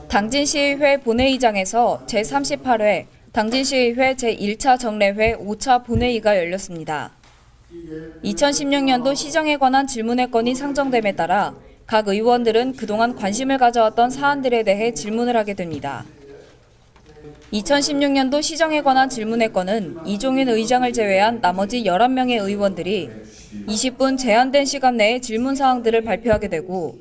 당진시의회 본회의장에서 제38회 당진시의회 제1차 정례회 5차 본회의가 열렸습니다. 2016년도 시정에 관한 질문의 건이 상정됨에 따라 각 의원들은 그동안 관심을 가져왔던 사안들에 대해 질문을 하게 됩니다. 2016년도 시정에 관한 질문의 건은 이종윤 의장을 제외한 나머지 11명의 의원들이 20분 제한된 시간 내에 질문 사항들을 발표하게 되고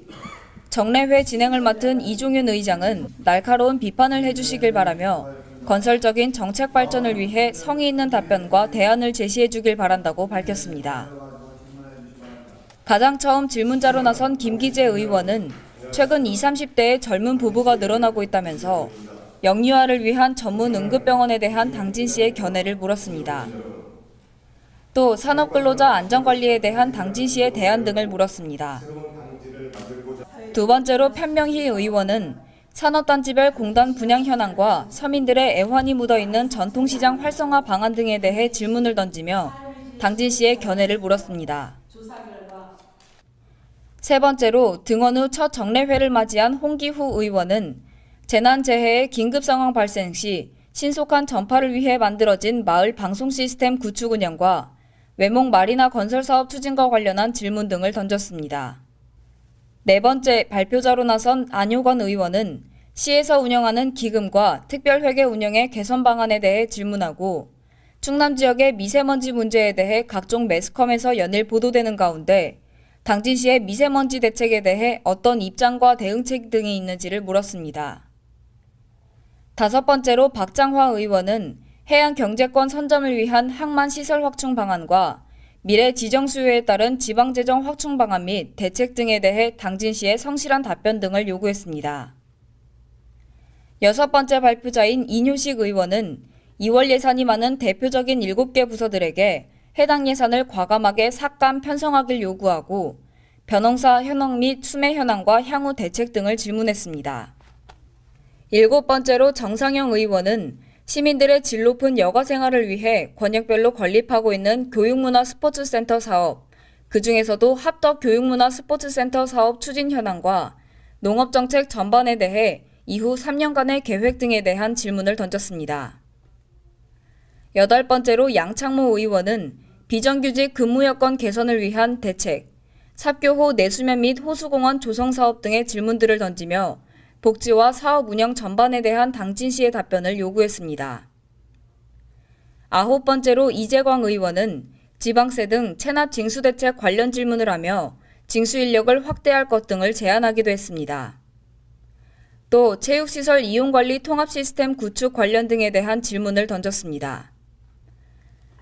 정례회 진행을 맡은 이종윤 의장은 날카로운 비판을 해주시길 바라며 건설적인 정책 발전을 위해 성의 있는 답변과 대안을 제시해 주길 바란다고 밝혔습니다. 가장 처음 질문자로 나선 김기재 의원은 최근 20, 30대의 젊은 부부가 늘어나고 있다면서 영유아를 위한 전문 응급병원에 대한 당진시의 견해를 물었습니다. 또 산업근로자 안전관리에 대한 당진시의 대안 등을 물었습니다. 두 번째로 편명희 의원은 산업단지별 공단 분양 현황과 서민들의 애환이 묻어있는 전통시장 활성화 방안 등에 대해 질문을 던지며 당진시의 견해를 물었습니다. 세 번째로 등원 후 첫 정례회를 맞이한 홍기후 의원은 재난재해의 긴급상황 발생 시 신속한 전파를 위해 만들어진 마을 방송 시스템 구축 운영과 외목 마리나 건설 사업 추진과 관련한 질문 등을 던졌습니다. 네 번째 발표자로 나선 안효건 의원은 시에서 운영하는 기금과 특별회계 운영의 개선 방안에 대해 질문하고 충남 지역의 미세먼지 문제에 대해 각종 매스컴에서 연일 보도되는 가운데 당진시의 미세먼지 대책에 대해 어떤 입장과 대응책 등이 있는지를 물었습니다. 다섯 번째로 박장화 의원은 해양 경제권 선점을 위한 항만 시설 확충 방안과 미래 지정 수요에 따른 지방재정 확충 방안 및 대책 등에 대해 당진시의 성실한 답변 등을 요구했습니다. 여섯 번째 발표자인 이뇨식 의원은 2월 예산이 많은 대표적인 7개 부서들에게 해당 예산을 과감하게 삭감 편성하길 요구하고 벼농사 현황 및 수매 현황과 향후 대책 등을 질문했습니다. 일곱 번째로 정상영 의원은 시민들의 질 높은 여가 생활을 위해 권역별로 건립하고 있는 교육문화 스포츠센터 사업, 그중에서도 합덕 교육문화 스포츠센터 사업 추진 현황과 농업정책 전반에 대해 이후 3년간의 계획 등에 대한 질문을 던졌습니다. 여덟 번째로 양창모 의원은 비정규직 근무 여건 개선을 위한 대책, 삽교호 내수면 및 호수공원 조성 사업 등의 질문들을 던지며 복지와 사업 운영 전반에 대한 당진시의 답변을 요구했습니다. 아홉 번째로 이재광 의원은 지방세 등 체납 징수 대책 관련 질문을 하며 징수 인력을 확대할 것 등을 제안하기도 했습니다. 또 체육시설 이용관리 통합 시스템 구축 관련 등에 대한 질문을 던졌습니다.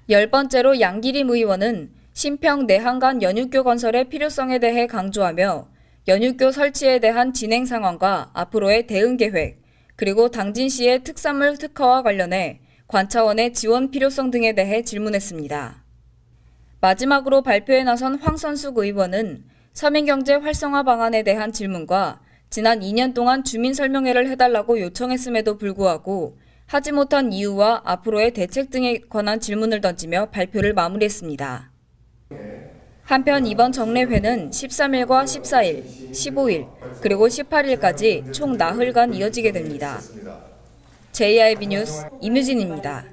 열 번째로 양기림 의원은 신평 내한간 연육교 건설의 필요성에 대해 강조하며 연육교 설치에 대한 진행 상황과 앞으로의 대응 계획, 그리고 당진시의 특산물 특화와 관련해 관차원의 지원 필요성 등에 대해 질문했습니다. 마지막으로 발표에 나선 황선숙 의원은 서민경제 활성화 방안에 대한 질문과 지난 2년 동안 주민 설명회를 해달라고 요청했음에도 불구하고 하지 못한 이유와 앞으로의 대책 등에 관한 질문을 던지며 발표를 마무리했습니다. 한편 이번 정례회는 13일과 14일, 15일, 그리고 18일까지 총 나흘간 이어지게 됩니다. JIB 뉴스 임유진입니다.